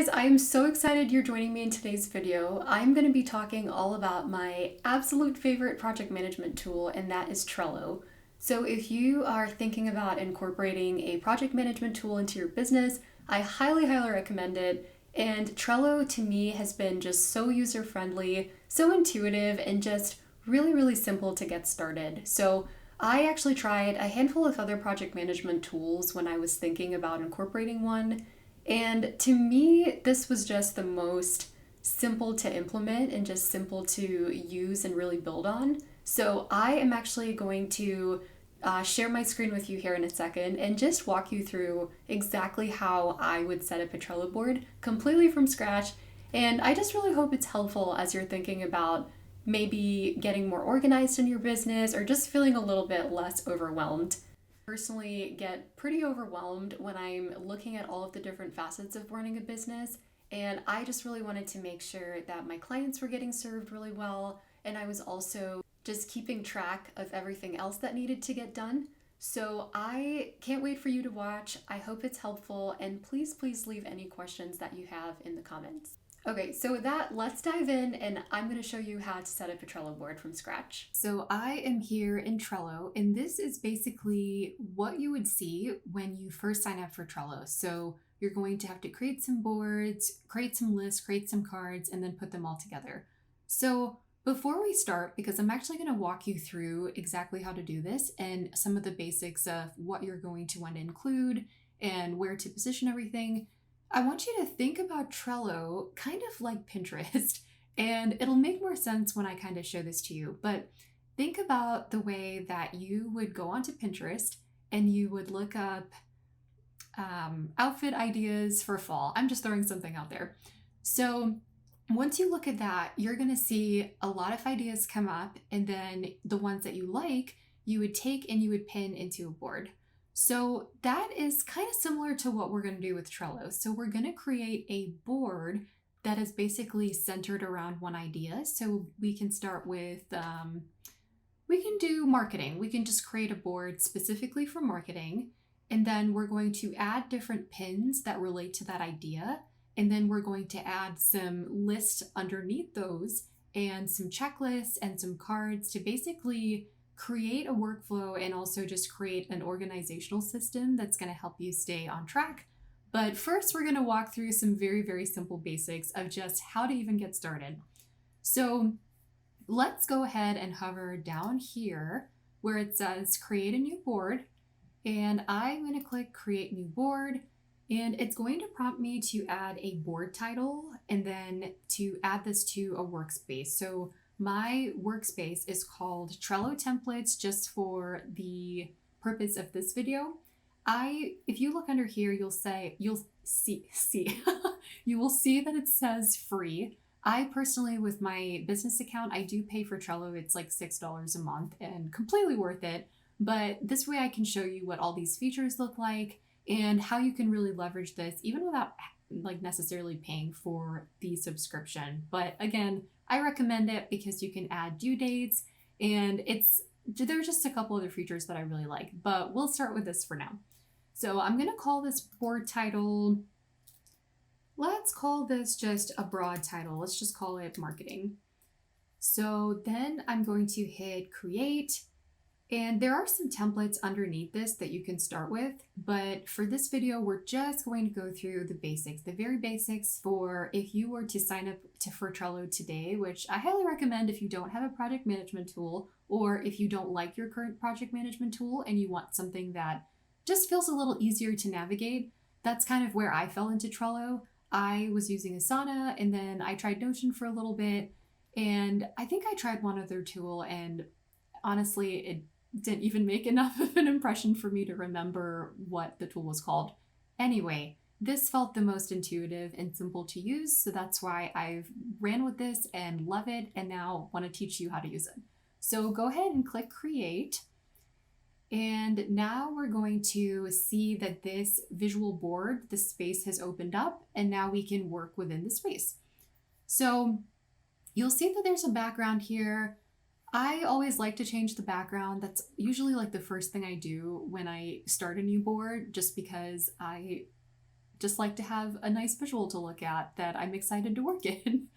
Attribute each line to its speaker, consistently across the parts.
Speaker 1: guys, I'm so excited you're joining me in today's video. I'm going to be talking all about my absolute favorite project management tool, and that is Trello. So if you are thinking about incorporating a project management tool into your business, I highly recommend it. And Trello to me has been just so user-friendly, so intuitive, and just really simple to get started. So I actually tried a handful of other project management tools when I was thinking about incorporating one. And to me, this was just the most simple to implement and just simple to use and really build on. So I am actually going to share my screen with you here in a second and just walk you through exactly how I would set up a Trello board completely from scratch. And I just really hope it's helpful as you're thinking about maybe getting more organized in your business or just feeling a little bit less overwhelmed. Personally get pretty overwhelmed when I'm looking at all of the different facets of running a business, and I just really wanted to make sure that my clients were getting served really well, and I was also just keeping track of everything else that needed to get done. So I can't wait for you to watch. I hope it's helpful, and please leave any questions that you have in the comments. Okay, so with that, let's dive in and I'm going to show you how to set up a Trello board from scratch. So I am here in Trello, and this is basically what you would see when you first sign up for Trello. So you're going to have to create some boards, create some lists, create some cards, and then put them all together. So before we start, because I'm actually going to walk you through exactly how to do this and some of the basics of what you're going to want to include and where to position everything, I want you to think about Trello kind of like Pinterest, and it'll make more sense when I kind of show this to you. But think about the way that you would go onto Pinterest and you would look up outfit ideas for fall. I'm just throwing something out there. So once you look at that, you're going to see a lot of ideas come up, and then the ones that you like, you would take and you would pin into a board. So that is kind of similar to what we're going to do with Trello. So we're going to create a board that is basically centered around one idea. So we can start with, we can do marketing. We can just create a board specifically for marketing. And then we're going to add different pins that relate to that idea. And then we're going to add some lists underneath those and some checklists and some cards to basically create a workflow and also just create an organizational system that's going to help you stay on track. But first, we're going to walk through some very simple basics of just how to even get started. So let's go ahead and hover down here where it says create a new board. And I'm going to click create new board. And it's going to prompt me to add a board title and then to add this to a workspace. So my workspace is called Trello Templates just for the purpose of this video. If you look under here, you'll see you will see that it says free. I personally, with my business account, I do pay for Trello. It's like $6 a month and completely worth it. But this way I can show you what all these features look like and how you can really leverage this even without like necessarily paying for the subscription. But again, I recommend it because you can add due dates, and there's just a couple other features that I really like, but we'll start with this for now. So I'm going to call this board title, let's call this just a broad title. Let's just call it marketing. So then I'm going to hit create. And there are some templates underneath this that you can start with, but for this video, we're just going to go through the basics, the very basics for if you were to sign up for Trello today, which I highly recommend if you don't have a project management tool, or if you don't like your current project management tool and you want something that just feels a little easier to navigate. That's kind of where I fell into Trello. I was using Asana, and then I tried Notion for a little bit, and I think I tried one other tool, and honestly, it didn't even make enough of an impression for me to remember what the tool was called. Anyway, this felt the most intuitive and simple to use, so that's why I've ran with this and love it, and now want to teach you how to use it. So go ahead and click create. And now we're going to see that this visual board, the space has opened up, and now we can work within the space. So you'll see that there's a background here. I always like to change the background. That's usually like the first thing I do when I start a new board, just because I just like to have a nice visual to look at that I'm excited to work in.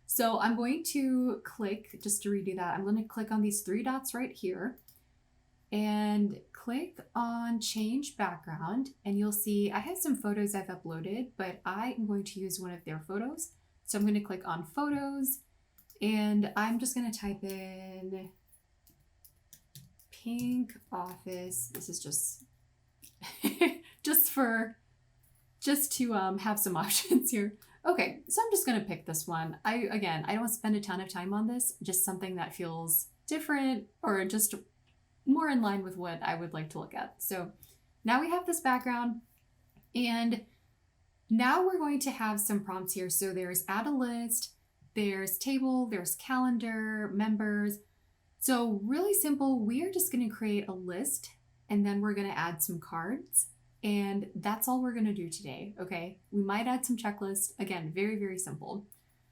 Speaker 1: So I'm going to click, just to redo that, I'm going to click on these three dots right here and click on change background, and you'll see I have some photos I've uploaded, but I am going to use one of their photos. So I'm going to click on photos, and I'm just going to type in pink office. This is just just to have some options here. Okay, so I'm just gonna pick this one. I don't spend a ton of time on this, just something that feels different or just more in line with what I would like to look at. So now we have this background, and now we're going to have some prompts here. So there's add a list, there's table, there's calendar, members. So really simple, we are just gonna create a list, and then we're gonna add some cards. And that's all we're gonna do today, okay? We might add some checklists. Again, very, very simple.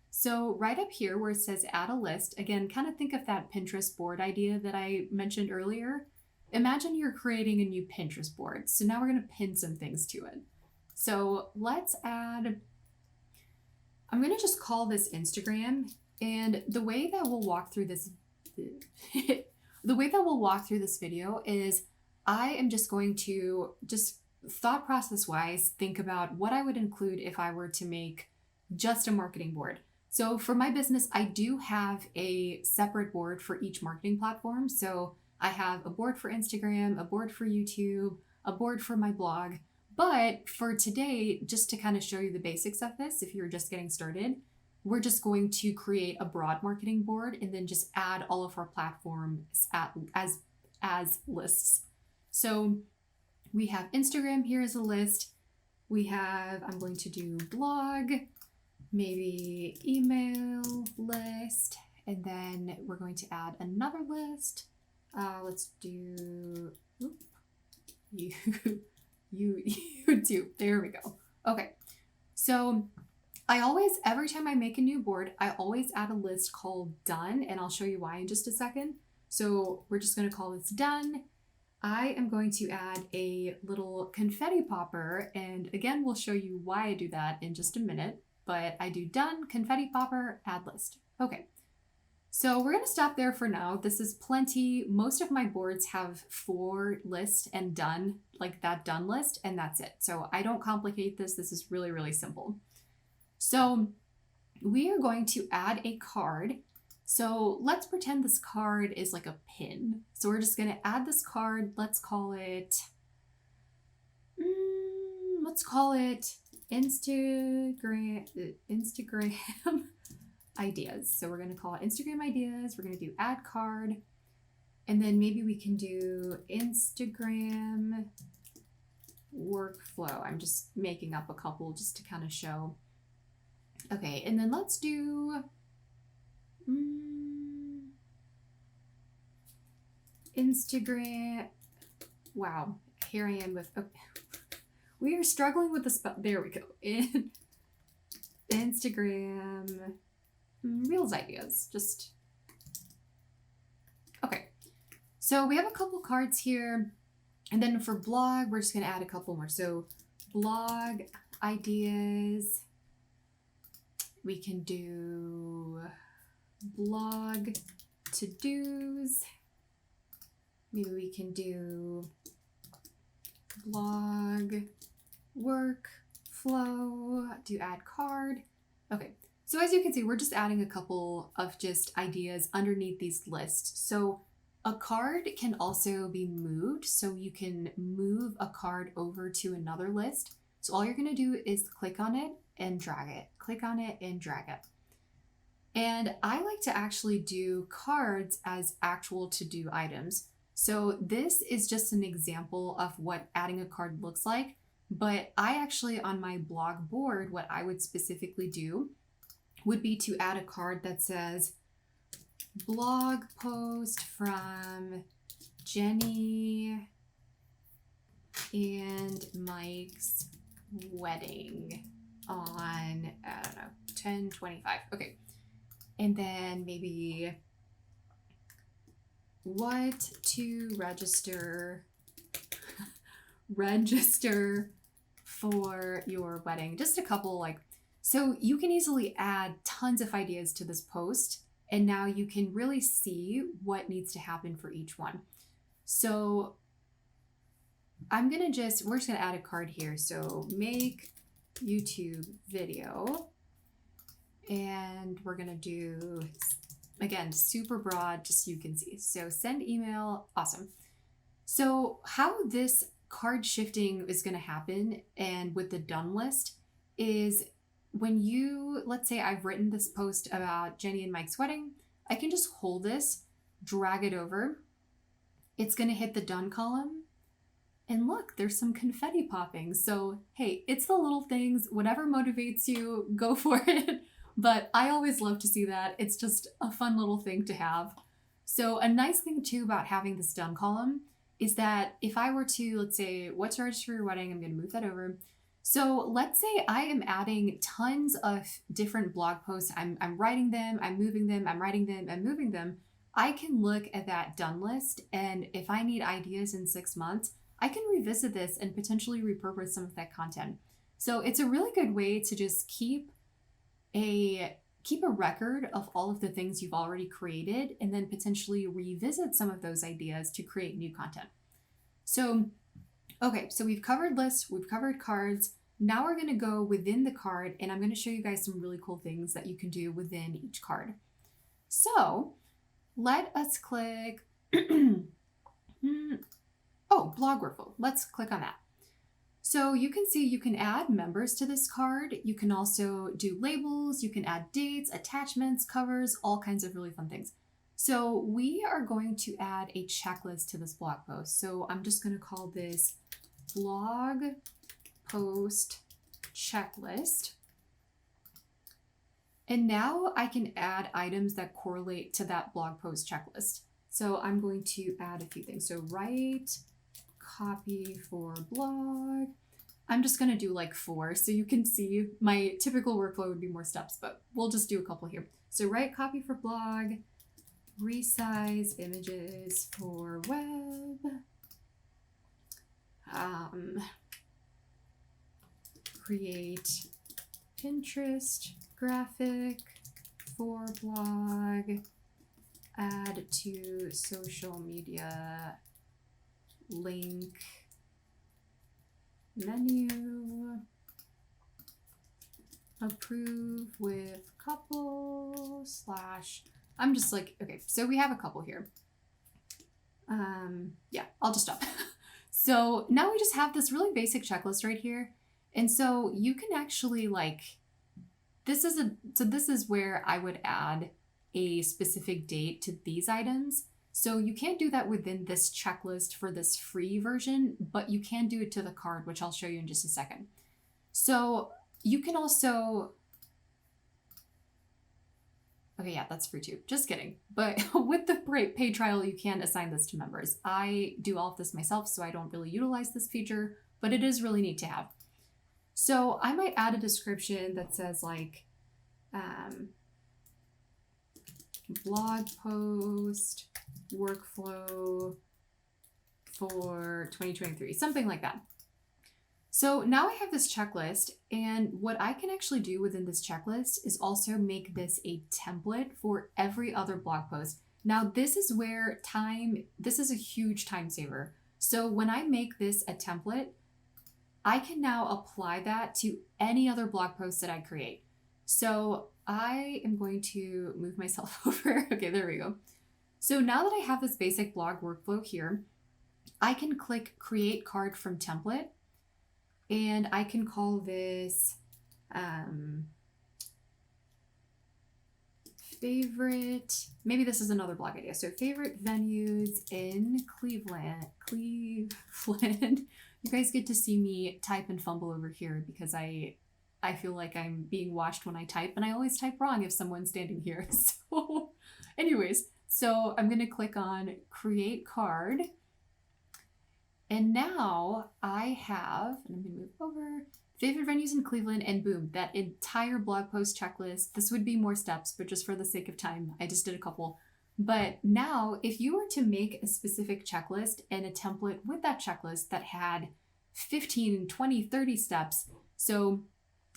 Speaker 1: So right up here where it says add a list, again, kind of think of that Pinterest board idea that I mentioned earlier. Imagine you're creating a new Pinterest board. So now we're gonna pin some things to it. So let's add, I'm gonna just call this Instagram. And the way that we'll walk through this, video is I am just going to thought process wise, think about what I would include if I were to make just a marketing board. So for my business, I do have a separate board for each marketing platform. So I have a board for Instagram, a board for YouTube, a board for my blog. But for today, just to kind of show you the basics of this, if you're just getting started, we're just going to create a broad marketing board and then just add all of our platforms as lists. So we have Instagram here as a list. We have, I'm going to do blog, maybe email list, and then we're going to add another list. Let's do YouTube. There we go. Okay. So every time I make a new board, I always add a list called done, and I'll show you why in just a second. So we're just going to call this done. I am going to add a little confetti popper, and again, we'll show you why I do that in just a minute, but I do done, confetti popper, add list. Okay, so we're going to stop there for now. This is plenty. Most of my boards have 4 lists and done, like that done list, and that's it. So I don't complicate this. This is really, really simple. So we are going to add a card. So let's pretend this card is like a pin. So we're just gonna add this card. Let's call it Instagram ideas. So we're gonna call it Instagram ideas. We're gonna do add card. And then maybe we can do Instagram workflow. I'm just making up a couple just to kind of show. Okay, and then let's do Instagram. Wow, here I am with. Okay. We are struggling with the spell. There we go. In Instagram Reels ideas. Just okay. So we have a couple cards here, and then for blog, we're just gonna add a couple more. So blog ideas. We can do blog to-dos. Maybe we can do blog workflow, do add card. Okay, so as you can see, we're just adding a couple of just ideas underneath these lists. So a card can also be moved, so you can move a card over to another list. So all you're gonna do is click on it and drag it, click on it and drag it. And I like to actually do cards as actual to-do items. So this is just an example of what adding a card looks like. But I actually, on my blog board, what I would specifically do would be to add a card that says blog post from Jenny and Mike's wedding on, I don't know, 10/25. Okay. And then maybe what to register for your wedding. Just a couple, like, so you can easily add tons of ideas to this post, and now you can really see what needs to happen for each one. So we're just gonna add a card here. So make YouTube video, and we're gonna do, again, super broad, just so you can see. So send email, awesome. So how this card shifting is gonna happen, and with the done list, is when you, let's say I've written this post about Jenny and Mike's wedding, I can just hold this, drag it over. It's gonna hit the done column, and look, there's some confetti popping. So hey, it's the little things, whatever motivates you, go for it. But I always love to see that. It's just a fun little thing to have. So a nice thing too about having this done column is that if I were to, let's say, what to register for your wedding, I'm gonna move that over. So let's say I am adding tons of different blog posts. I'm writing them, I'm moving them, I'm writing them, I'm moving them. I can look at that done list, and if I need ideas in 6 months, I can revisit this and potentially repurpose some of that content. So it's a really good way to just keep a record of all of the things you've already created, and then potentially revisit some of those ideas to create new content. So, okay, so we've covered lists, we've covered cards. Now we're gonna go within the card, and I'm gonna show you guys some really cool things that you can do within each card. So let us click, oh, blog workflow. Let's click on that. So you can see you can add members to this card. You can also do labels, you can add dates, attachments, covers, all kinds of really fun things. So we are going to add a checklist to this blog post. So I'm just going to call this blog post checklist. And now I can add items that correlate to that blog post checklist. So I'm going to add a few things. So write copy for blog. I'm just going to do like 4 so you can see my typical workflow would be more steps, but we'll just do a couple here. So write copy for blog, resize images for web, create Pinterest graphic for blog, add to social media link menu, approve with couple / I'm just like, okay, so we have a couple here. Yeah, I'll just stop. So now we just have this really basic checklist right here. And so you can actually this is where I would add a specific date to these items. So you can't do that within this checklist for this free version, but you can do it to the card, which I'll show you in just a second. So you can also, okay, yeah, that's free too. Just kidding. But with the paid trial, you can assign this to members. I do all of this myself, so I don't really utilize this feature, but it is really neat to have. So I might add a description that says blog post workflow for 2023, something like that. So now I have this checklist, and what I can actually do within this checklist is also make this a template for every other blog post. Now this is where this is a huge time saver. So when I make this a template, I can now apply that to any other blog post that I create. So I am going to move myself over. Okay, there we go. So now that I have this basic blog workflow here, I can click create card from template, and I can call this favorite, maybe this is another blog idea. So favorite venues in Cleveland. You guys get to see me type and fumble over here because I feel like I'm being watched when I type, and I always type wrong if someone's standing here. So anyways, so I'm going to click on create card. And now I have, and I'm going to move over, favorite venues in Cleveland, and boom, that entire blog post checklist. This would be more steps, but just for the sake of time, I just did a couple. But now if you were to make a specific checklist and a template with that checklist that had 15, 20, 30 steps. So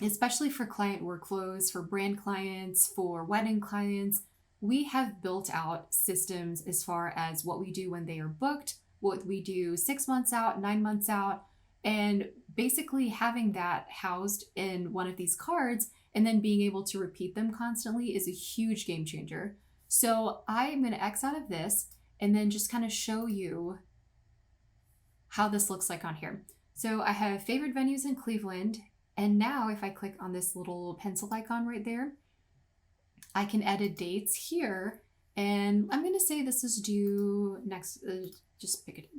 Speaker 1: especially for client workflows, for brand clients, for wedding clients, we have built out systems as far as what we do when they are booked, what we do 6 months out, 9 months out, and basically having that housed in one of these cards and then being able to repeat them constantly is a huge game changer. So I'm going to X out of this and then just kind of show you how this looks like on here. So I have favorite venues in Cleveland. And now if I click on this little pencil icon right there, I can edit dates here. And I'm going to say this is due next, just pick it.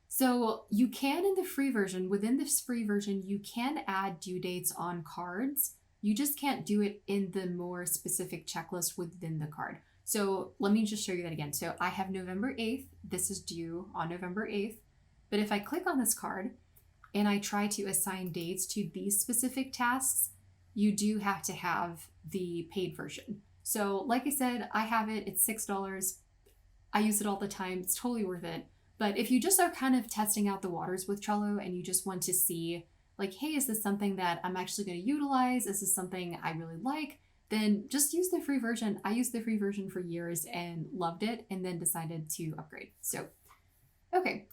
Speaker 1: So you can, in the free version, within this free version, you can add due dates on cards. You just can't do it in the more specific checklist within the card. So let me just show you that again. So I have November 8th. This is due on November 8th. But if I click on this card and I try to assign dates to these specific tasks, you do have to have the paid version. So like I said, I have it. It's $6. I use it all the time. It's totally worth it. But if you just are kind of testing out the waters with Trello and you just want to see, like, hey, is this something that I'm actually going to utilize? Is this something I really like? Then just use the free version. I used the free version for years and loved it and then decided to upgrade. So, okay.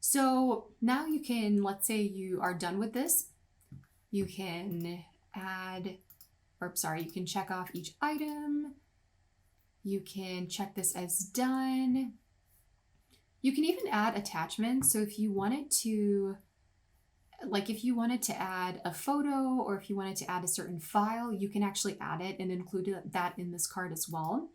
Speaker 1: So now you can, let's say you are done with this. You can you can check off each item. You can check this as done. You can even add attachments. So if you wanted to, add a photo or if you wanted to add a certain file, you can actually add it and include that in this card as well.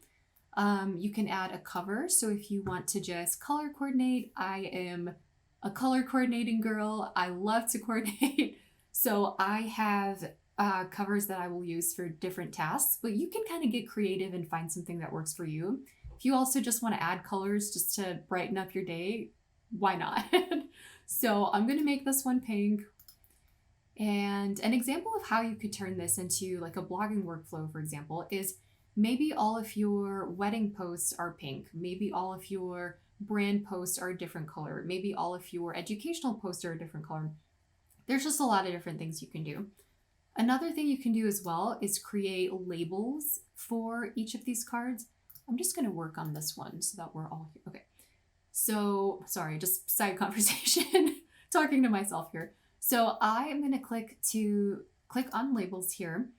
Speaker 1: You can add a cover. So if you want to just color coordinate, I am a color coordinating girl. I love to coordinate. So I have covers that I will use for different tasks, but you can kind of get creative and find something that works for you. If you also just want to add colors just to brighten up your day, why not? So I'm going to make this one pink. And an example of how you could turn this into like a blogging workflow, for example, is maybe all of your wedding posts are pink. Maybe all of your brand posts are a different color. Maybe all of your educational posts are a different color. There's just a lot of different things you can do. Another thing you can do as well is create labels for each of these cards. I'm just going to work on this one so that we're all here. Okay. So, sorry, just side conversation, talking to myself here. So I am going to click on labels here.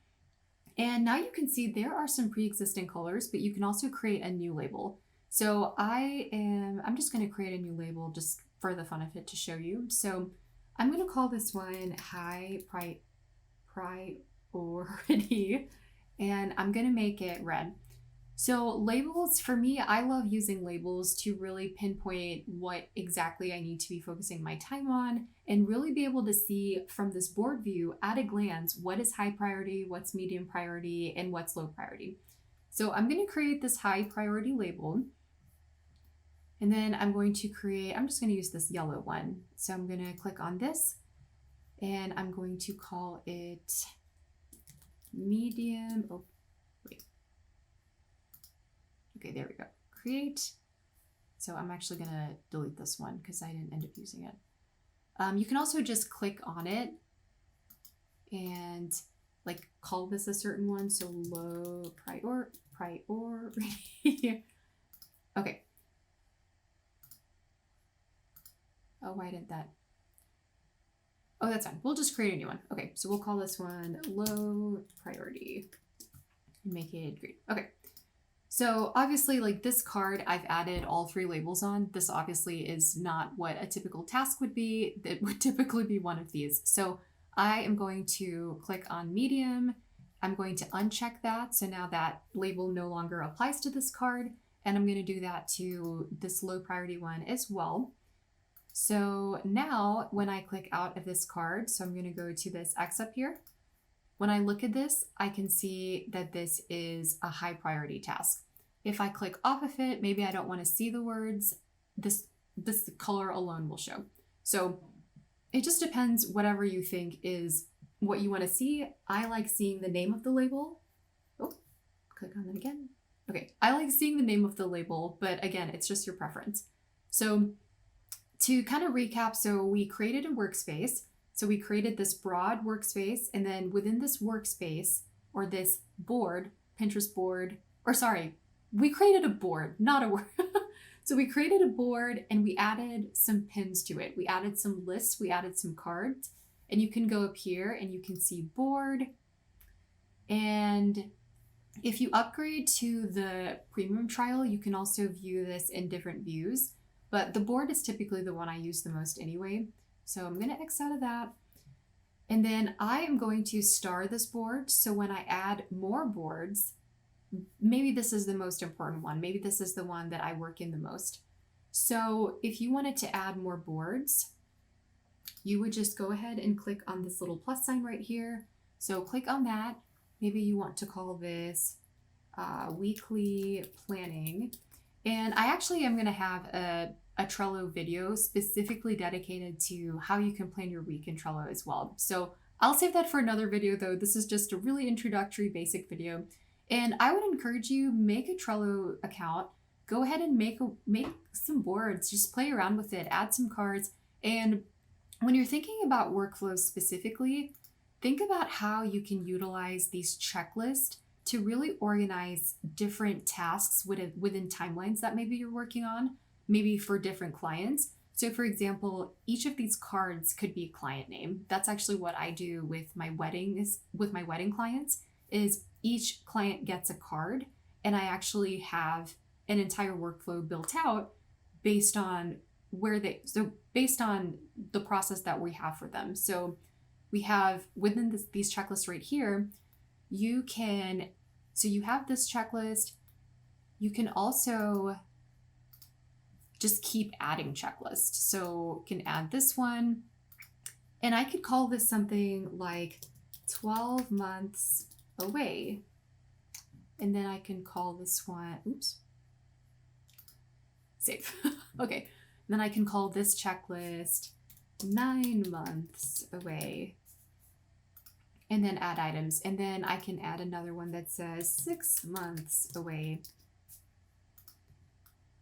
Speaker 1: And now you can see there are some pre-existing colors, but you can also create a new label. So I'm just going to create a new label just for the fun of it to show you. So I'm going to call this one high priority, and I'm going to make it red. So labels, for me, I love using labels to really pinpoint what exactly I need to be focusing my time on and really be able to see from this board view at a glance what is high priority, what's medium priority, and what's low priority. So I'm going to create this high priority label. And then I'm just going to use this yellow one. So I'm going to click on this and I'm going to call it medium. Oh, wait. Okay, there we go. Create. So I'm actually going to delete this one because I didn't end up using it. You can also just click on it and like call this a certain one. So low priority. Okay. Oh, why didn't that? Oh, that's fine. We'll just create a new one. Okay, so we'll call this one low priority and make it green. Okay. So obviously, like this card, I've added all 3 labels on. This obviously is not what a typical task would be. It would typically be one of these. So I am going to click on medium. I'm going to uncheck that. So now that label no longer applies to this card. And I'm going to do that to this low priority one as well. So now when I click out of this card, so I'm going to go to this X up here. When I look at this, I can see that this is a high priority task. If I click off of it, maybe I don't want to see the words, this color alone will show. So it just depends whatever you think is what you want to see. I like seeing the name of the label. Oh, click on that again. Okay, I like seeing the name of the label, but again, it's just your preference. So To kind of recap, so we created a workspace. So we created this broad workspace, and then within this workspace or this board, Pinterest board, or sorry, we created a board, not a word. So we created a board and we added some pins to it. We added some lists, we added some cards, and you can go up here and you can see board. And if you upgrade to the premium trial, you can also view this in different views, but the board is typically the one I use the most anyway. So I'm going to X out of that. And then I am going to star this board. So when I add more boards, maybe this is the most important one. Maybe this is the one that I work in the most. So if you wanted to add more boards, you would just go ahead and click on this little plus sign right here. So click on that. Maybe you want to call this weekly planning. And I actually am going to have a Trello video specifically dedicated to how you can plan your week in Trello as well. So I'll save that for another video though. This is just a really introductory basic video. And I would encourage you, make a Trello account, go ahead and make some boards, just play around with it, add some cards. And when you're thinking about workflows specifically, think about how you can utilize these checklists to really organize different tasks within timelines that maybe you're working on, maybe for different clients. So for example, each of these cards could be a client name. That's actually what I do with my wedding clients, is each client gets a card, and I actually have an entire workflow built out based on based on the process that we have for them. So we have within these checklists right here, you have this checklist. You can also just keep adding checklists. So you can add this one, and I could call this something like 12 months away. And then I can call this one, save. Okay. Then I can call this checklist 9 months away, and then add items. And then I can add another one that says 6 months away.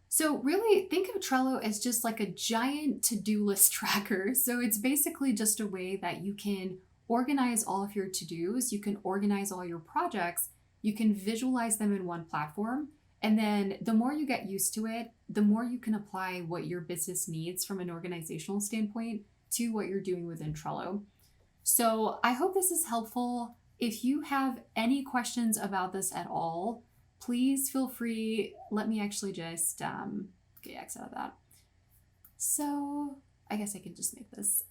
Speaker 1: So really think of Trello as just like a giant to-do list tracker. So it's basically just a way that you can organize all of your to-dos, you can organize all your projects, you can visualize them in one platform. And then the more you get used to it, the more you can apply what your business needs from an organizational standpoint to what you're doing within Trello. So I hope this is helpful. If you have any questions about this at all, please feel free. Let me actually just, X out of that. So I guess I can just make this.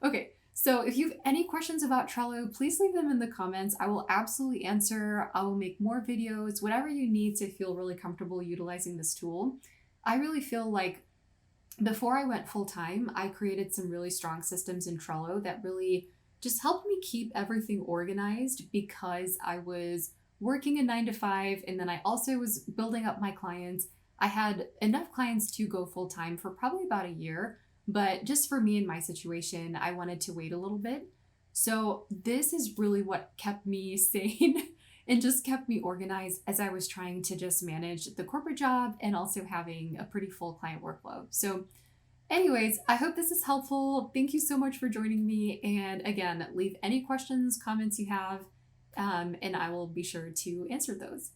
Speaker 1: Okay. So if you have any questions about Trello, please leave them in the comments. I will absolutely answer. I will make more videos, whatever you need to feel really comfortable utilizing this tool. I really feel like before I went full-time, I created some really strong systems in Trello that really just helped me keep everything organized, because I was working a 9-to-5 and then I also was building up my clients. I had enough clients to go full-time for probably about a year. But just for me and my situation, I wanted to wait a little bit. So this is really what kept me sane and just kept me organized as I was trying to just manage the corporate job and also having a pretty full client workflow. So anyways, I hope this is helpful. Thank you so much for joining me. And again, leave any questions, comments you have, and I will be sure to answer those.